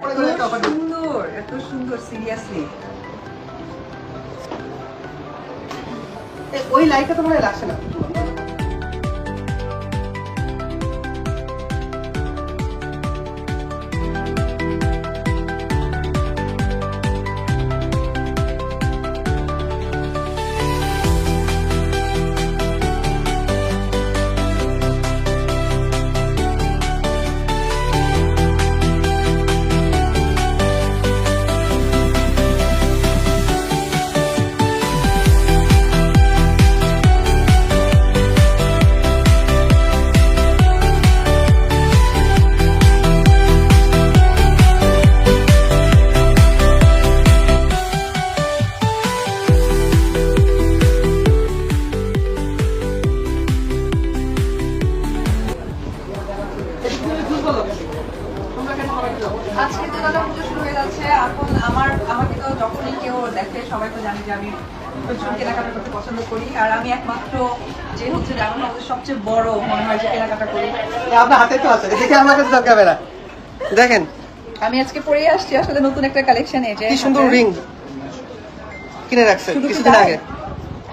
সুন্দর, এত সুন্দর, সিরিয়াসলি। ওই লাইটটা তো মনে লাগছে না। আজকে তো দাদা পুজো শুরু হয়ে যাচ্ছে। এখন আমাকে তো যখনই কেউ দেখে সবাই তো জানে যে আমি প্রচুর কেনাকাটা করতে পছন্দ করি। আর আমি একমাত্র যে হচ্ছে ডায়মন্ড হাউসের সবচেয়ে বড় মনে হয় যে কেনাকাটা করি। আপনার হাতে তো আছে, দেখে আমার কাছে দরকার হবে না। দেখেন আমি আজকে পরে আসছি আসলে নতুন একটা কালেকশন। এই যে কি সুন্দর রিং কিনে রাখছেন কিছুদিন আগে।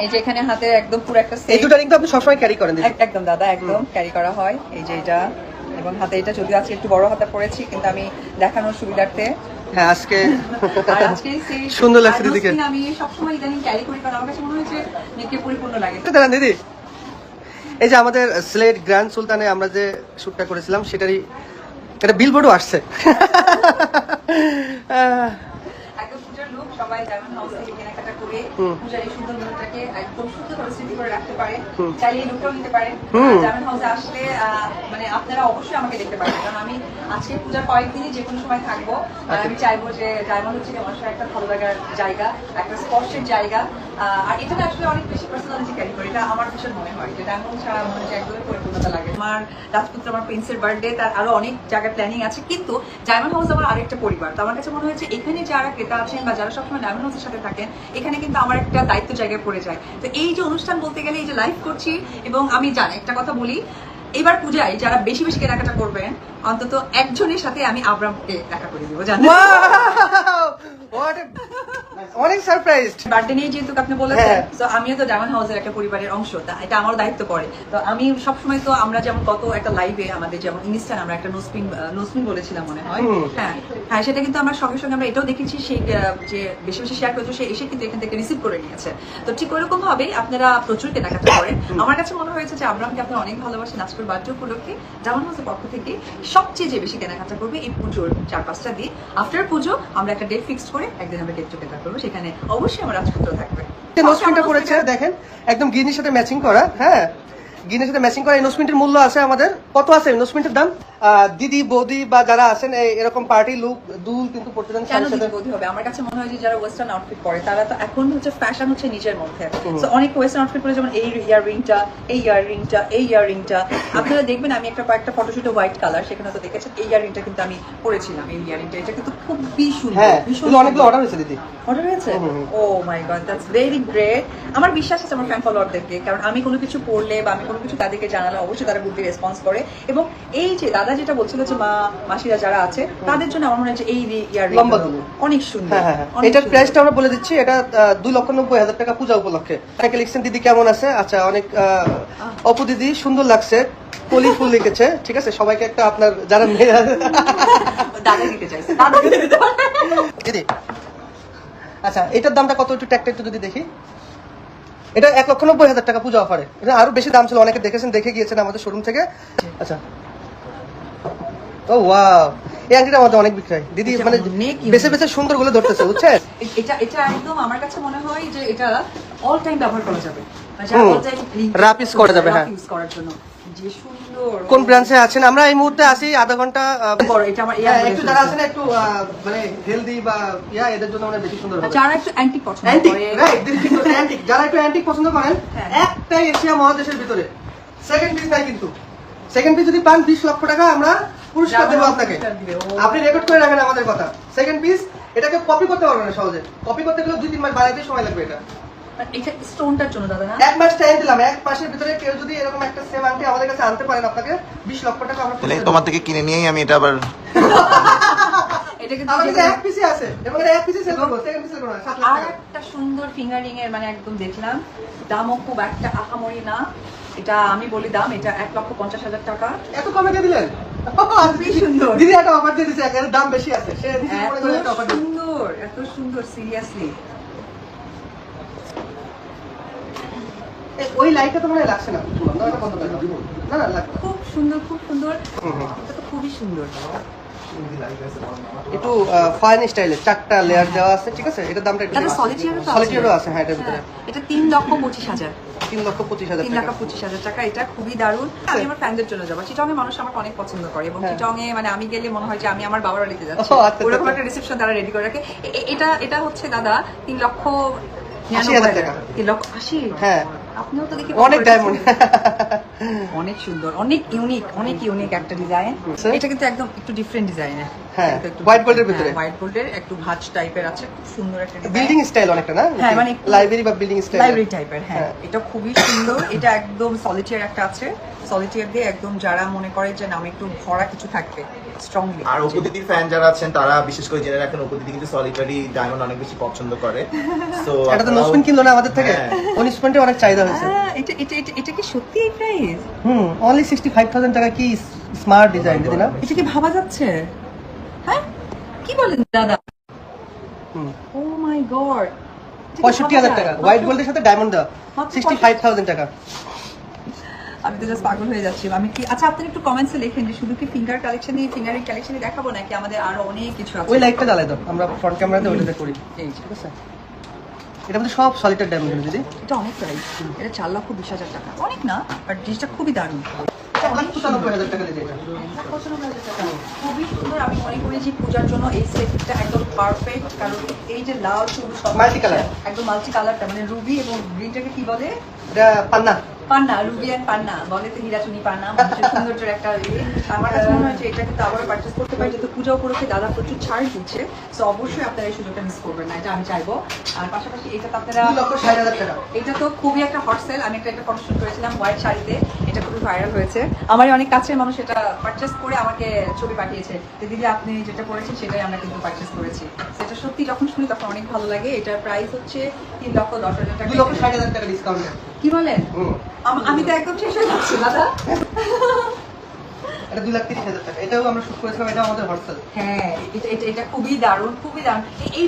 এই যে এখানে হাতে একদম পুরো একটা এই দুটো রিং তো আপনি সবসময় ক্যারি করেন? একদম দাদা, একদম ক্যারি করা হয়। এই যে এটা এবং হাতে এটা, যদিও আজকে একটু বড় হাতে পরেছি কিন্তু আমি দেখানোর সুবিধার্থে। হ্যাঁ আজকে সুন্দর লাগছে দিদিকে। আমি সবসময় ইদানিং ক্যারি করি কারণ আমার কাছে মনে হয়েছে মেয়েকে পরিপূর্ণ লাগে। দাঁড়ান দিদি, এই যে আমাদের সিলেট গ্র্যান্ড সুলতানে আমরা যে শুটটা করেছিলাম সেটারই একটা বিলবোর্ডও আসছে। একদম পূজার লুক, সবাই ডায়মন্ড হাউস থেকে কেনাকাটা করে পূজার এই সুন্দর লুকটাকে একদম সুন্দর করে স্মৃতি করে রাখতে পারে। চাইলে এই লুকটাও নিতে পারেন। ডায়মন্ড হাউসে আসলে মানে আপনারা অবশ্যই আমাকে দেখতে পারেন কারণ আমি আজকে পূজার কয়েকদিনই যে কোনো সময় থাকবো। আর আমি চাইবো যে ডায়মন্ড হচ্ছে মানুষের একটা ভালো লাগার জায়গা, একটা স্পর্শের জায়গা। আর এখানে আসলে অনেক বেশি পার্সোনালিটি ক্যারি করে, এটা আমার ভীষণ মনে হয় যে ডায়মন্ড ছাড়া মনে হচ্ছে একদমই পরিপূর্ণতা লাগে। আমার রাজপুত্র, আমার প্রিন্সের বার্থডে, তার আরো অনেক জায়গায় প্ল্যানিং আছে, কিন্তু ডায়মন্ড হাউস আমার আরেকটা পরিবার। তো আমার কাছে মনে হয়েছে এখানে যারা ক্রেতা আছেন বা যারা সবসময় ডায়মন্ড হাউসের সাথে থাকেন, এখানে কিন্তু আমার একটা দায়িত্ব জায়গায় পড়ে যায়। তো এই যে অনুষ্ঠান বলতে গেলে এই যে লাইভ করছি, এবং আমি জানি একটা কথা বলি, এবার পূজায় যারা বেশি বেশি কেনাকাটা করবেন অন্তত একজনের সাথে আমি আব্রামকে দেখা করে দিব, জানেন? অনেক সারপ্রাইজ। বার্থডে নিয়ে যেহেতু আপনি বলেছেন, তো আমিও তো ডায়মন্ড হাউসের একটা পরিবারের অংশ, এটা আমার দায়িত্ব পড়ে। তো আমি সবসময় তো আমরা যেমন গত একটা লাইভে আমাদের যেমন ইনস্টান আমরা একটা নোসপিন বলেছিলাম মনে হয়, হ্যাঁ সেটা কিন্তু আমরা সঙ্গে সঙ্গে আমরা এটাও দেখেছি সেই যে বেশি বেশি শেয়ার করেছে সে এসে কিন্তু এখান থেকে রিসিভ করে নিয়েছে। তো ঠিক ওইরকম ভাবে আপনারা প্রচুর কেনাকাটা করেন। আমার কাছে মনে হয়েছে যে আব্রামকে আপনারা অনেক ভালোবাসেন। আজকের বার্থডে উপলক্ষে ডায়মন্ড হাউসের পক্ষ থেকে সবচেয়ে যে বেশি কেনাকাটা করবে এই পুজোর 4-5টা দিন, আফটার পুজো আমরা একটা ডেট ফিক্সড করে একদিন আমরা গেট টুগেদার করবো, সেখানে অবশ্যই আমার রাজপুত্র থাকবে। নোসপিনটা পড়েছে দেখেন, একদম গিনির সাথে ম্যাচিং করা। হ্যাঁ গিনের সাথে ম্যাচিং করা এই নোসপিনটির মূল্য আছে আমাদের কত আছে নোসপিনটির দাম? দিদি বৌদি বা যারা আছেন এরকম পার্টি লুক দুল কিন্তু পড়তে চান কেন দিদি বৌদি হবে? আমার কাছে মনে হয় যে যারা ওয়েস্টার্ন আউটফিট পরে তারা তো এখন হচ্ছে ফ্যাশন হচ্ছে নিজের মধ্যে। সো অনেক ওয়েস্টার্ন আউটফিট পরে, যেমন এই ইয়াররিংটা, এই ইয়াররিংটা, এই ইয়াররিংটা আপনারা দেখবেন। আমি একটা কয়েকটা ফটোশুটে হোয়াইট কালার, সেখানে তো দেখেছেন এই ইয়াররিংটা কিন্তু আমি পরেছিলাম। এই ইয়াররিংটা এটা কিন্তু খুবই সুন্দর, ভীষণ অনেকগুলো অর্ডার হয়েছে দিদি। অর্ডার হয়েছে? ও মাই গড, দ্যাটস ভেরি গ্রেট। আমার বিশ্বাস আছে আমার ফ্যান ফলোয়ারদেরকে, কারণ আমি কোনো কিছু পড়লে বা আমি কোনো কিছু তাদেরকে জানালে অবশ্যই তারা গুড রেসপন্স করে। এবং এই যে দাদা যেটা বলছিল যে মা মাসিরা যারা আছে তাদের জন্য আমার মনে হয় যে এই ইয়াররিং অনেক সুন্দর। এটার প্রাইসটা আমরা বলে দিচ্ছি, এটা 2,90,000 টাকা পূজা উপলক্ষে। লিখছেন দিদি কেমন আছে? আচ্ছা অনেক অপু দিদি সুন্দর লাগছে, কলি ফুল লিখেছে। ঠিক আছে, সবাইকে একটা আপনার যারা মেয়ে দাদা দিতে চাইছে, দাদা দিতে পারে দিদি। আচ্ছা এটার দামটা কত একটু ট্যাগটা একটু যদি দেখি। এটা 1,90,000 টাকা পূজা অফারে। এটা আরো বেশি দাম ছিল, অনেকে দেখেছেন, দেখে গিয়েছেন আমাদের শোরুম থেকে। আচ্ছা ও ওয়াও, এই আংটিটা আমাদের অনেক বিক্রয় দিদি, মানে বেছে বেছে সুন্দর গুলো ধরতেছে বুঝছেন। এটা একদম আমার কাছে মনে হয় যে এটা অল টাইম ব্যবহার করা যাবে, রাফ ইউজ করা যাবে। হ্যাঁ, ইউজ করার জন্য যে সুন্দর। কোন ব্রাঞ্চে আছেন? আমরা এই মুহূর্তে আছি আধা ঘন্টা বড়। এটা আমার একটু যারা আছেন একটু মানে হেলদি বা এদের জন্য আমরা বেশি সুন্দর হবে। যারা একটু অ্যান্টিক পছন্দ করে, রাইট দিদি, অ্যান্টিক যারা একটু অ্যান্টিক পছন্দ করেন, একটাই এশিয়া মহাদেশের ভিতরে সেকেন্ড পিস নাই, কিন্তু সেকেন্ড পিস যদি পান 20 লক্ষ টাকা আমরা পুরস্কার দেবো আপনাকে। আপনি রেকর্ড করে রাখেন আমাদের কথা। সেকেন্ড পিস, এটাকে কপি করতে পারবেন না সহজে। কপি করতে গেলে 2-3 মাস বানাইতে সময় লাগবে। এটা স্টোনটার জন্য দাদা না, 1 মাস টাইম দিলাম। 1 মাসের ভিতরে কেউ যদি এরকম একটা সেম আংটি আমাদের কাছে আনতে পারেন, আপনাকে 20 লক্ষ টাকা আমরা তোমার থেকে কিনে নিয়েই আমি এটা আবার এটা কিন্তু আমার কাছে এক পিসই আছে এবং এটা এক পিসই সেল করব, সেকেন্ড পিস সেল করব না, 7 লাখ আর টাকা। একটা সুন্দর ফিঙ্গারিং এর মানে একদম দেখলাম, দামও খুব একটা আহামরি না। এটা আমি বলি দাম, এটা 1,50,000 টাকা। এত কমে দিয়ে দিলেন? খুবই সুন্দর। দিদি একটা অফার দিয়ে দিয়েছে, এর দাম বেশি আছে, সে দিদি মনে করে একটা অফার দিয়ে সুন্দর, এত সুন্দর, সিরিয়াসলি। ওই লাইটটা তো মনে হয় লাগছে না, না এটা কত টাকা? না না লাগবে। খুব সুন্দর, খুব সুন্দর। হুম। এটা তো খুবই সুন্দর। একটু ফাইন স্টাইলে 4টা লেয়ার দেওয়া আছে, ঠিক আছে? এটার দামটা একটু এটা সলিটিয়ারও তো আছে। সলিটিয়ারও আছে, হ্যাঁ এটার ভিতরে। এটা 3,25,000। 3,25,000 টাকা। 3,25,000 টাকা। এটা খুবই দারুণ। আমি আমার ফ্যানদের জন্য যাবো। চিটং এর মানুষ আমাকে অনেক পছন্দ করে এবং হ্যাঁ। চিটং এ মানে আমি গেলে মনে হয় যে আমি আমার বাবার বাড়িতে যাচ্ছি। ও, আচ্ছা, ওরকম আচ্ছা। একটা রিসেপশন তারা রেডি করে রাখে। এটা হচ্ছে দাদা 80,000 টাকা। 3,80,000। হ্যাঁ আপনিও তো দেখি অনেক ডায়মন্ড। অনেক সুন্দর, অনেক ইউনিক একটা ডিজাইন। Sir? এটা কিন্তু একদম একটু ডিফারেন্ট ডিজাইনের। হ্যাঁ, white gold এর ভিতরে। হোয়াইট গোল্ডের একটু ভাঁজ টাইপের আছে, খুব সুন্দর একটা ডিজাইন। বিল্ডিং স্টাইল অনেকটা না? হ্যাঁ, মানে একটু- লাইব্রেরি বা বিল্ডিং স্টাইল। লাইব্রেরি টাইপের, হ্যাঁ। হ্যাঁ। এটা খুবই সুন্দর। এটা একদম সলিটিয়ার একটা আছে। সলিটিয়ার দিয়ে একদম যারা মনে করে যে নামে একটু ভরা কিছু থাকবে স্ট্রংলি। আর উপদিদির ফ্যান যারা আছেন তারা বিশেষ করে জেনে রাখেন উপদিদি কিন্তু সলিটারি ডায়মন্ড অনেক বেশি পছন্দ করে। সো এটা তো নোসপিন কিনলো না আমাদের থেকে। হ্যাঁ। নোসপিনটা অনেক চাহিদা হয়েছে। এটা কি সত্যি এই প্রাইস? অনলি 65,000 টাকা। কি স্মার্ট ডিজাইন দিদি না? এটা কি ভাবা যাচ্ছে? হ্যাঁ, কি বলেন দাদা? হুম। ও মাই গড, 65,000 টাকা হোয়াইট গোল্ডের সাথে ডায়মন্ড দেওয়া। মাত্র 65,000 টাকা। আমি তো জাস্ট পাগল হয়ে যাচ্ছি। আমি কি, আচ্ছা আপনি একটু কমেন্টসে লিখেন যে শুধু কি ফিঙ্গার কালেকশনই, ফিঙ্গারিং কালেকশনই দেখাবো নাকি আমাদের আরো অনেক কিছু আছে? ওই লাইটটা জ্বালাই দাও, আমরা ফ্রন্ট ক্যামেরাতে ওইটাতে করি। এই যে, ঠিক আছে? এটা মধ্যে সব সলিটার ডায়মন্ড দিদি। এটা অনেক প্রাইস। এটা 4,20,000 টাকা। অনেক না, বাট জিনিসটা খুবই দারুণ। এটা 95,000 টাকা দিদি এটা। খুবই সুন্দর। আমি মনে করি যে পূজার জন্য এই সেটটা একদম পারফেক্ট, কারণ এই যে লাল সবুজ Multi color। একদম মাল্টি কালারটা, মানে রুবি এবং গ্রিনটাকে কি বলে? এটা পান্না। পান্না, রুবি এন্ড পান্না বলে তো, হীরাচুনি পান্না, মানুষের সৌন্দর্যের একটা আমার কাছে মনে হয় যে এটা কিন্তু আবারও পারচেস করতে পারি, যেহেতু পূজা উপলক্ষে দাদা প্রচুর ছাড় দিচ্ছে। তো অবশ্যই আপনারা এই সুযোগটা মিস করবেন না, এটা আমি চাইবো। আর পাশাপাশি এটা তো আপনারা 2,60,000 টাকা। এটা তো খুবই একটা হট সেল। আমি একটা ফটোশুট করেছিলাম হোয়াইট শাড়িতে, এটা খুবই ভাইরাল হয়েছে। আমার অনেক কাছের মানুষ এটা পারচেস করে আমাকে ছবি পাঠিয়েছে যে দিদি আপনি যেটা পরেছেন সেটাই আমরা কিন্তু পারচেস করেছি। সেটা সত্যি যখন শুনি তখন অনেক ভালো লাগে। এটার প্রাইস হচ্ছে 3,10,000 টাকা। 2,60,000 টাকা ডিসকাউন্টে। কি বলেন? আমি তো একদম শেষ হয়ে যাচ্ছি দাদা। এটা 2,30,000 টাকা। এটাও আমরা শুট করেছিলাম, এটাও আমাদের হোলসেল। হ্যাঁ, এটা খুবই দারুণ, খুবই দারুণ। এই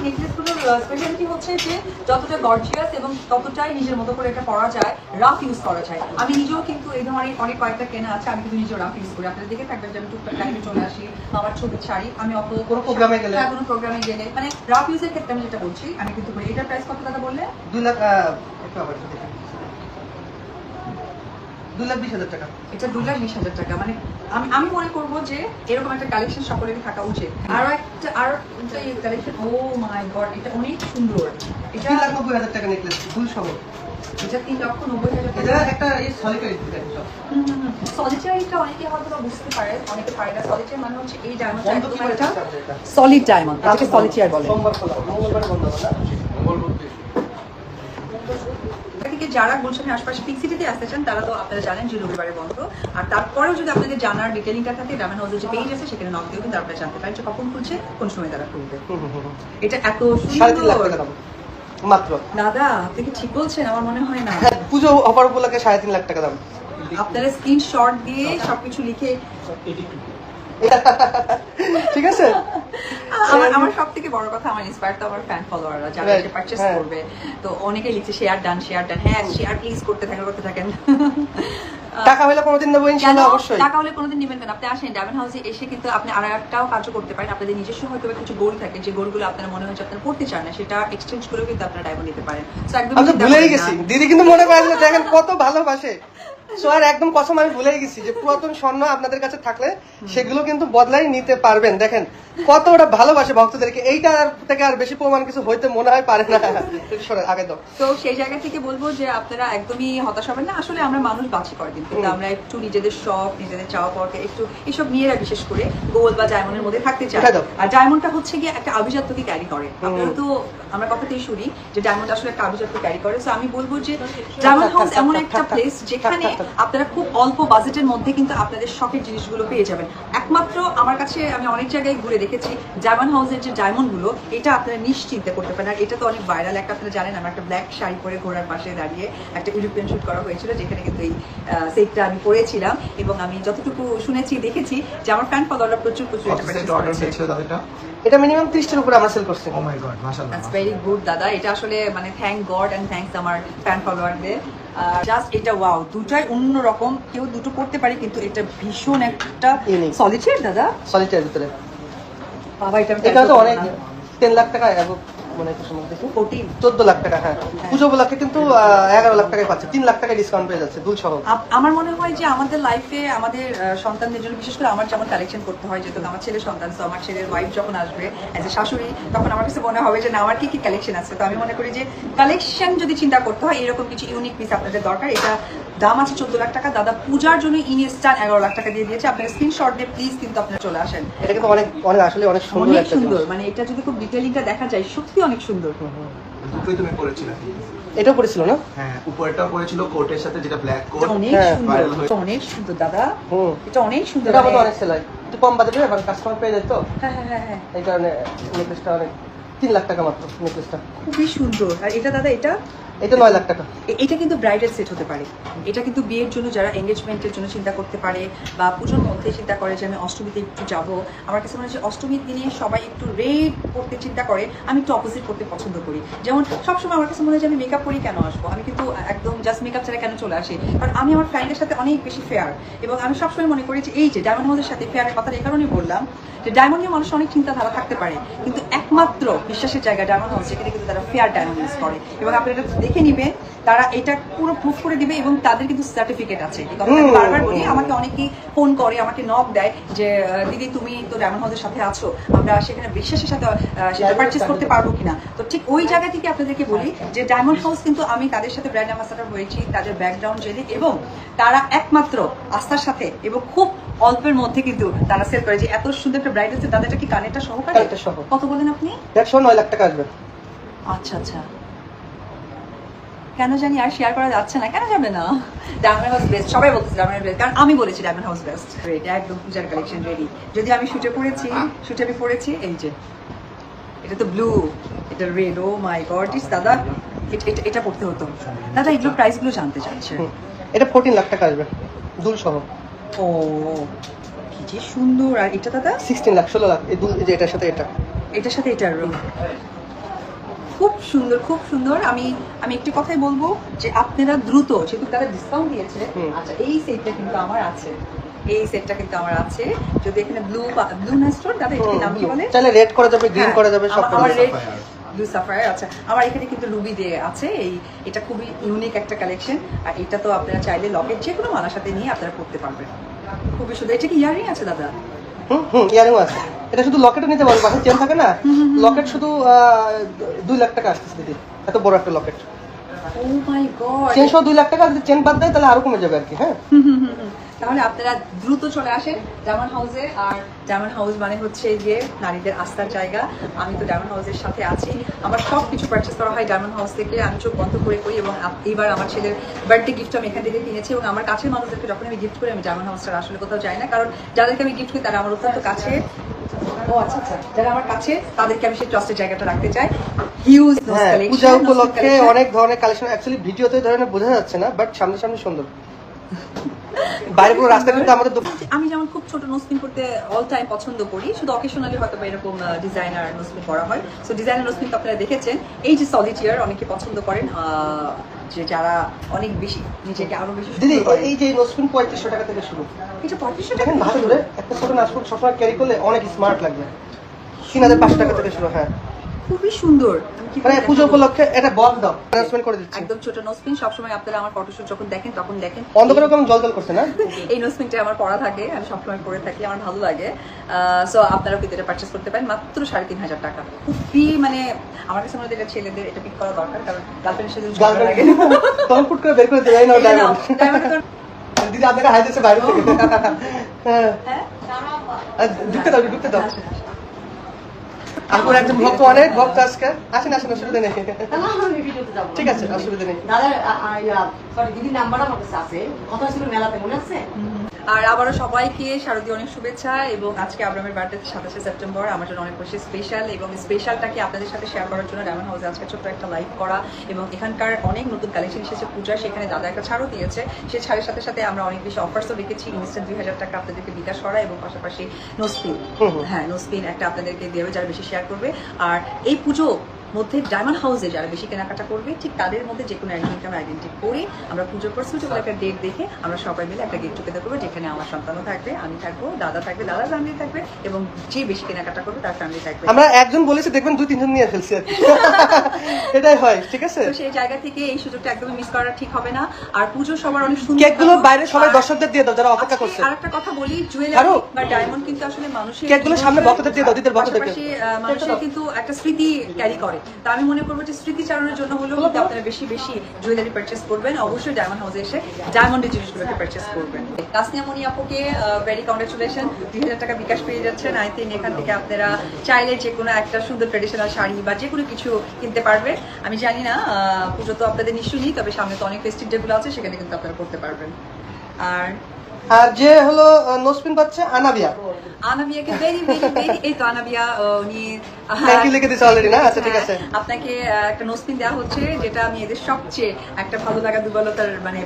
নেকলেসগুলোর স্পেশালিটি হচ্ছে যে যতটা গর্জিয়াস এবং ততটাই নিজের মতো করে এটা পরা যায়, রাফ ইউজ করা যায়। আমি নিজেও কিন্তু এই ধরনের অনেক কয়েকটা কেনা আছে, আমি কিন্তু নিজেও রাফ ইউজ করি। আপনারা দেখে থাকবেন যে আমি টুকটাক টাইমে চলে আসি, আমার ছবির শাড়ি আমি অত কোনো প্রোগ্রামে গেলে। হ্যাঁ, কোনো প্রোগ্রামে গেলে মানে রাফ ইউজের ক্ষেত্রে আমি যেটা বলছি আমি কিন্তু করি। এটার প্রাইস কত দাদা বললে? 2,20,000 টাকা। এটা 2,20,000 টাকা। মানে আমি মনে করবো যে এরকম একটা কালেকশন সকলেরই থাকা উচিত। আরো একটা কালেকশন, ও মাই গড, এটা অনেক সুন্দর। এটা 3,90,000 টাকা নেকলেস ফুল সহ। এটা 3,90,000 এটা টাকা। একটা এই সলিটারি ডিজাইন সব। সলিটারিটা অনেকে হয়তো বা বুঝতে পারে, অনেকে পারে না। সলিটারি মানে হচ্ছে এই ডায়মন্ডটা বন্ধ একদম কি করে একটা চাচ্ছে এটা? সলিড ডায়মন্ড, এটাকে সলিটারি বলে। সোমবার খোলা, মঙ্গলবার বন্ধ হবে না? থেকে যারা গুলশানের আশপাশে পিঙ্ক সিটিতে আসতে চান তারা তো আপনারা জানেন যে রবিবারে বন্ধ। আর তারপরেও যদি আপনাদের জানার ডিটেলিংটা থাকে, ডায়মন্ড হাউসের যে পেজ আছে সেখানে নক দিয়েও কিন্তু আপনারা জানতে পারেন যে কখন খুলছে, কোন সময় তারা খুলবে। এটা এত 3.5 লাখ সুন্দর। টাকা দাম মাত্র। দাদা আপনি কি ঠিক বলছেন? আমার মনে হয় না। পুজো অফার উপলক্ষে 3.5 লাখ টাকা দাম। আপনারা স্ক্রিনশট দিয়ে সবকিছু লিখে, ঠিক আছে? আমার সব থেকে বড় কথা, আমার ইন্সপায়ার তো আমার ফ্যান ফলোয়াররা যারা Right, এটা পারচেজ হ্যাঁ। করবে। তো অনেকে লিখছে শেয়ার ডান, হ্যাঁ শেয়ার প্লিজ করতে থাকেন। টাকা হলে কোনোদিন দেবো ইনশাআল্লাহ, অবশ্যই। টাকা হলে কোনোদিন নেবেন কেন? আপনি আসেন ডায়মন্ড হাউসে, এসে কিন্তু আপনি আর একটাও কাজও করতে পারেন। আপনাদের নিজস্ব হয়তো কিছু গোল থাকে, যে গোলগুলো আপনার মনে হচ্ছে আপনারা পড়তে চান না, সেটা এক্সচেঞ্জ করেও কিন্তু আপনারা ডায়মন্ড নিতে পারেন। সো একদম আমি তো ভুলেই গেছি, দিদি কিন্তু মনে করেন না, দেখেন কত ভালোবাসে। সো আর একদম কসম, আমি ভুলেই গেছি যে পুরাতন স্বর্ণ আপনাদের কাছে থাকলে সেগুলো কিন্তু বদলাই নিতে পারবেন। দেখেন কত ওটা ভালোবাসে ভক্তদেরকে, এইটা থেকে আর বেশি প্রমাণ কিছু হইতে মনে হয় পারে না। আগে দাও। তো সেই জায়গা থেকে বলবো যে আপনারা একদমই হতাশ হবেন না। আসলে আমরা মানুষ বাঁচি কয়দিন, কিন্তু আমরা একটু নিজেদের শখ, নিজেদের চাওয়া পাওয়াকে একটু এইসব মেয়েরা বিশেষ করে গোল বা ডায়মন্ডের মধ্যে থাকতে চায়। উঠাই দাও। আর ডায়মন্ডটা হচ্ছে গিয়ে একটা আভিজাত্যকে ক্যারি করে। আপনারা তো আমরা কথাতেই শুনি যে ডায়মন্ড আসলে একটা আভিজাত্য ক্যারি করে। সো আমি বলবো যে ডায়মন্ড হাউস এমন একটা প্লেস যেখানে আপনারা খুব অল্প বাজেটের মধ্যে কিন্তু আপনাদের শখের জিনিসগুলো পেয়ে যাবেন। একমাত্র আমার কাছে আমি অনেক জায়গায় ঘুরে দেখেছি ডায়মন্ড হাউসের যে ডায়মন্ডগুলো, এটা আপনারা নিশ্চিন্তে করতে পারেন। আর এটা তো অনেক ভাইরাল, একটা আপনারা জানেন আমার একটা ব্ল্যাক শাড়ি পরে ঘোড়ার পাশে দাঁড়িয়ে একটা ইউরোপিয়ান শুট করা হয়েছিল, যেখানে কিন্তু এই সেটটা আমি পরেছিলাম এবং আমি যতটুকু শুনেছি দেখেছি যে আমার ফ্যান ফলোয়াররা প্রচুর এটা purchase করেছে। এটা মিনিমাম 30টার উপরে আমরা সেল করছি। ও মাই গড, মাশাআল্লাহ। দ্যাটস ভেরি গুড দাদা। এটা আসলে মানে থ্যাংক গড এন্ড থ্যাঙ্কস আমার ফ্যান ফলোয়ারদের। জাস্ট এটা ওয়াও, দুটাই অন্যরকম। কেউ দুটো করতে পারে কিন্তু এটা ভীষণ একটা Unique. সলিটেড দাদা। সলিটার ভিতরে বাবা এটা এটা তো অনেক 10 লাখ টাকা মানে একটু সময় দেখি 14 লাখ টাকা। হ্যাঁ, পুজো উপলক্ষে কিন্তু 11 লাখ টাকায় পাচ্ছে, 3 লাখ টাকায় ডিসকাউন্ট পেয়ে যাচ্ছে দুল সহ। আমার মনে হয় যে আমাদের লাইফে আমাদের সন্তানদের জন্য, বিশেষ করে আমার যেমন কালেকশন করতে হয়, যেহেতু আমার ছেলের সন্তান, তো আমার ছেলের ওয়াইফ যখন আসবে অ্যাজ এ শাশুড়ি, তখন আমার কাছে মনে হবে যে না আমার কি কি কালেকশন আছে। তো আমি মনে করি যে কালেকশন যদি চিন্তা করতে হয়, এরকম কিছু ইউনিক পিস আপনাদের দরকার। এটা দাম আছে 14 লাখ টাকা। দাদা পূজার জন্য ইনস্ট্যান্ট 11 লাখ টাকা দিয়ে দিয়েছে। আপনার স্ক্রিনশট দিয়ে প্লিজ কিন্তু আপনারা চলে আসেন। এটা কিন্তু অনেক অনেক আসলে অনেক সুন্দর অনেক একটা সুন্দর, জিনিস। মানে এটা যদি খুব ডিটেইলিংটা দেখা যায় সত্যি অনেক সুন্দর। দুটোই তুমি পরেছিলে? এটাও পড়েছিল না? হ্যাঁ, উপরটাও পরেছিল কোটের সাথে, যেটা ব্ল্যাক কোট। এটা অনেক হ্যাঁ, সুন্দর, viral হয়েছে। এটা অনেক সুন্দর দাদা। হুম, এটা অনেক সুন্দর। এটা আমাদের অনেক সেল হয়, একটু কম বাজেটে এবং কাস্টমার পেয়ে যায় তো, হ্যাঁ হ্যাঁ হ্যাঁ হ্যাঁ, এই কারণে নেকলেসটা অনেক 3 লাখ টাকা মাত্র নেকলেসটা। খুবই সুন্দর। আর এটা দাদা এটা এটা 9 লাখ টাকা। এটা কিন্তু ব্রাইডাল সেট হতে পারে। এটা কিন্তু বিয়ের জন্য যারা এঙ্গেজমেন্টের জন্য চিন্তা করতে পারে বা পুজোর মধ্যে চিন্তা করে যে আমি অষ্টমীতে একটু যাব, আমার কাছে মনে হচ্ছে অষ্টমীর দিনে সবাই একটু রেড করতে চিন্তা করে, আমি একটু অপোজিট করতে পছন্দ করি। যেমন সবসময় আমার কাছে মনে হয় যে আমি মেকআপ করি কেন আসবো, আমি কিন্তু একদম জাস্ট মেকআপ ছাড়া কেন চলে আসি, কারণ আমি আমার ফ্রেন্ডের সাথে অনেক বেশি ফেয়ার। এবং আমি সবসময় মনে করি যে এই যে ডায়মন্ড হাউসের সাথে ফেয়ারের কথা এই কারণেই বললাম যে ডায়মন্ড নিয়ে মানুষের অনেক চিন্তাধারা থাকতে পারে, কিন্তু একমাত্র বিশ্বাসের জায়গা ডায়মন্ড হাউস, যেখানে কিন্তু তারা ফেয়ার ডায়মন্ড ইউজ করে। এবং আপনি এটা দেখে নিবেন, তারা এটা পুরো প্রুফ করে দিবে এবং তাদের কিন্তু সার্টিফিকেট আছে। এই কথা আমি বারবার বলি, আমাকে অনেকেই ফোন করে, আমাকে নক দেয় যে দিদি তুমি তো ডায়মন্ড হাউসের সাথে আছো, আমরা সেখানে বিশ্বাসের সাথে সেটা পারচেজ করতে পারবো কিনা। তো ঠিক ওই জায়গা থেকে আপনাদেরকে বলি যে ডায়মন্ড হাউস কিন্তু আমি তাদের সাথে ব্র্যান্ড অ্যাম্বাসাডার হয়েছি, তাদের ব্যাকগ্রাউন্ড জেনে, এবং তারা একমাত্র আস্থার সাথে এবং খুব অল্পের মধ্যে কিন্তু তারা সেল করে। যে এত সুন্দর একটা ব্রাইডাল সেট, তাদেরটা কি কানেরটা সহকারে? কানেরটা সহ। কত বলেন আপনি? 9 লাখ টাকা আসবে। আচ্ছা আচ্ছা, কেন জানি আর শেয়ার করা যাচ্ছে না, কেন যাবে না? ডায়মন্ড হাউস বেস্ট, সবাই বলতেছে ডায়মন্ড বেস্ট, কারণ আমি বলেছি ডায়মন্ড হাউস বেস্ট। এটা একদম পূজার কালেকশন রেডি। যদি আমি শুটে পড়েছি, শুটে আমি পড়েছি, এই যে এটা তো ব্লু, এটা রেড। ও মাই গড ইস দাদা, এটা পড়তে হতো দাদা। এগুলো প্রাইস গুলো জানতে চাচ্ছে। এটা 14 লাখ টাকা আসবে দুল সহ। ও কি যে সুন্দর। আর এটা দাদা 16 লাখ 16 লাখ এই দুল, এই যে এটার সাথে এটা, এটার সাথে এটার খুব সুন্দর, খুব সুন্দর। আমি একটি কথাই বলবো যে আপনারা দ্রুত, যেহেতু তারা ডিসকাউন্ট দিয়েছে, আচ্ছা এই সেটটা কিন্তু আমার আছে, এই সেটটা কিন্তু আমার আছে। যদি এখানে ব্লু না স্টোর দাদা, এটা নাম কি বলে? চাইলে রেড করা যাবে, গ্রিন করা যাবে, সব করা আমার যাবে। Red blue Sapphire. আচ্ছা, আমার এখানে কিন্তু রুবি দিয়ে আছে। এটা খুবই ইউনিক একটা কালেকশন। আর এটা তো আপনারা চাইলে লকেট যে কোনো মালার সাথে নিয়ে আপনারা পড়তে পারবেন, খুবই সুন্দর। এটা কি ইয়ারিং আছে দাদা? ইয়ারিং আছে। এটা শুধু লকেটও নিতে পারবে, পাশে চেন থাকে না, লকেট শুধু 2 লাখ টাকা আসতেছে দিদি, এত বড় একটা লকেট। ও মাই গড, চেন সহ 2 লাখ টাকা, যদি চেন বাদ দেয় তাহলে আরো কমে যাবে আর কি। হ্যাঁ, তাহলে আপনারা দ্রুত চলে আসেন ডায়মন্ড হাউসে। আর ডায়মন্ড হাউস মানে হচ্ছে যে নারীদের আস্থার জায়গা। আমি তো ডায়মন্ড হাউসের সাথে আছি, আমার সব কিছু পারচেস করা হয় ডায়মন্ড হাউস থেকে। আমি চোখ বন্ধ করে করি। এবং এইবার আমার ছেলের বার্থডে গিফট আমি এখান থেকে কিনেছি। এবং আমার কাছের মানুষদেরকে যখন আমি গিফট করি, আমি ডায়মন্ড হাউসটা আসলে কোথাও যাই না, কারণ যাদেরকে আমি গিফট করি তারা আমার অত্যন্ত কাছে। ও আচ্ছা আচ্ছা, যারা আমার কাছে তাদেরকে আমি সেই ট্রাস্টের জায়গাটা রাখতে চাই। হিউজ পূজা উপলক্ষে অনেক ধরনের কালেকশন, অ্যাকচুয়ালি ভিডিওতে ধরনের বোঝা যাচ্ছে না, বাট সামনে সামনে সুন্দর। বাইরে পুরো রাস্তা কিন্তু আমাদের আমি যেমন খুব ছোট নোসপিন করতে অল টাইম পছন্দ করি, শুধু অকেশনালি হয়তো বা এরকম ডিজাইনার নোসপিন করা হয়। সো ডিজাইনার নোসপিন তো আপনারা দেখেছেন। এই যে সলিটিয়ার অনেকে পছন্দ করেন, যে যারা অনেক বেশি নিজেকে আরো বেশি দিদি, এই যে নোসপিন 3500 টাকা থেকে শুরু। এটা 3500 টাকা দেখেন ভালো করে একটা ছোট নাসপুর সবসময় ক্যারি করলে অনেক স্মার্ট লাগবে। 3500 টাকা থেকে শুরু। হ্যাঁ, খুবই সুন্দর। মানে পুজো উপলক্ষে এটা বক্স দাও, অ্যানাউন্সমেন্ট করে দিচ্ছি। একদম ছোট নোসপিন, সবসময় আপনারা আমার ফটোশুট যখন দেখেন তখন দেখেন। অন্ধকারে কেমন জল জল করছে না? এই নোসপিনটা আমার পরা থাকে, আমি সবসময় পরে থাকি, আমার ভালো লাগে। সো আপনারা কিন্তু এটা পারচেস করতে পারেন মাত্র 3500 টাকা। খুবই মানে আমার কাছে মনে হয় এটা ছেলেদের এটা পিক করা দরকার, কারণ গার্লফ্রেন্ডের সাথে ঝগড়া লাগে। তখন ফুট করে বের করে দেবে, এই নাও ডায়মন্ড। দিদি আপনাকে হাই দিচ্ছে বাইরে থেকে। হ্যাঁ, ঢুকতে দাও, ঢুকতে দাও। আপুর একজন ভক্ত, অনেক ভক্ত আজকে। আসেন আসেন, অসুবিধা নেই। ঠিক আছে, অসুবিধা নেই। দিদির নাম্বারটা আমার কাছে আছে, কথা ছিল মেলাতে, মনে আছে? আর আবারও সবাইকে শারদীয় অনেক শুভেচ্ছা। এবং আজকে আব্রামের বার্থডে 27শে সেপ্টেম্বর আমার জন্য অনেক বেশি স্পেশাল, এবং স্পেশালটাকে আপনাদের সাথে শেয়ার করার জন্য ডায়মন্ড হাউসে আজকে ছোট্ট একটা লাইভ করা। এবং এখানকার অনেক নতুন কালেকশন এসেছে পূজা, সেখানে দাদা একটা ছাড়ও দিয়েছে। সেই ছাড়ের সাথে সাথে আমরা অনেক বেশি অফার্সও রেখেছি। ইনস্ট্যান্ট 2000 টাকা আপনাদেরকে বিকাশ করা, এবং পাশাপাশি নোস্পিন, হ্যাঁ নোস্পিন একটা আপনাদেরকে দেবে যারা বেশি শেয়ার করবে। আর এই পুজো মধ্যে ডায়মন্ড হাউসে যারা বেশি কেনাকাটা করবে, ঠিক তাদের মধ্যে যে কোনো একজনকে আমরা আইডেন্টি করে আমরা পুজোর পর সুযোগ একটা ডেট দেখে আমরা সবাই মিলে একটা গেট টুগেদার করবো, যেখানে আমার সন্তানও থাকবে, আমি থাকবো, দাদা থাকবে, দাদার ফ্যামিলি থাকবে, এবং যে বেশি কেনাকাটা করবে তার ফ্যামিলি থাকবে। আমরা একজন বলেছি, দেখবেন 2-3 জন নিয়ে ফেলছি আর কি। এটাই হয়, ঠিক আছে। তো সেই জায়গা থেকে এই সুযোগটা একদমই মিস করা ঠিক হবে না। আর পুজো সবার অনেক সুন্দর। কেকগুলো বাইরে সবাই দর্শকদের দিয়ে দাও যারা অপেক্ষা করছে। আর একটা কথা বলি, জুয়েলারি বা ডায়মন্ড কিন্তু আসলে মানুষের কেকগুলো সামনে ভক্তদের দিয়ে দাও, দিদের ভক্তদেরকে। পাশাপাশি মানুষের কিন্তু একটা স্মৃতি ক্যারি করে। তা আমি মনে করবো যে স্মৃতিচারণের জন্য হলেও কিন্তু আপনারা বেশি বেশি জুয়েলারি পারচেস করবেন। অবশ্যই ডায়মন্ড হাউসে এসে ডায়মন্ডের জিনিসগুলোকে পারচেস করবেন। তাসনিয়া মনি আপুকে ভেরি কংগ্রেচুলেশন, 2000 টাকা বিকাশ পেয়ে যাচ্ছেন। আই থিঙ্ক এখান থেকে আপনারা চাইলে যে কোনো একটা সুন্দর ট্রেডিশনাল শাড়ি বা যে কোনো কিছু কিনতে পারবেন। আমি জানি না পুজো তো আপনাদের নিশ্চয়ই নেই, তবে সামনে তো অনেক ফেস্টিভ ডেগুলো আছে, সেখানে কিন্তু আপনারা করতে পারবেন। আর যে হলো নোসপিন পাচ্ছে আনাবিয়া, আনাবিয়াকে ভেরি ভেরি ভেরি, এই তো আনাবিয়া উনি থ্যাংক ইউ লিখে দিয়েছে অলরেডি না? আচ্ছা ঠিক আছে, আপনাকে একটা নোসপিন দেওয়া হচ্ছে, যেটা মেয়েদের সবচেয়ে একটা ভালো লাগা দুর্বলতার মানে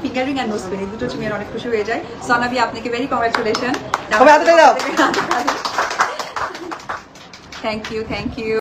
ফিঙ্গারিং আর নোসপিন, এই দুটো হচ্ছে মেয়েরা অনেক খুশি হয়ে যায়। সো আনাবিয়া আপনাকে ভেরি কংগ্রেচুলেশন। সবাই হাতে দাও। Thank you.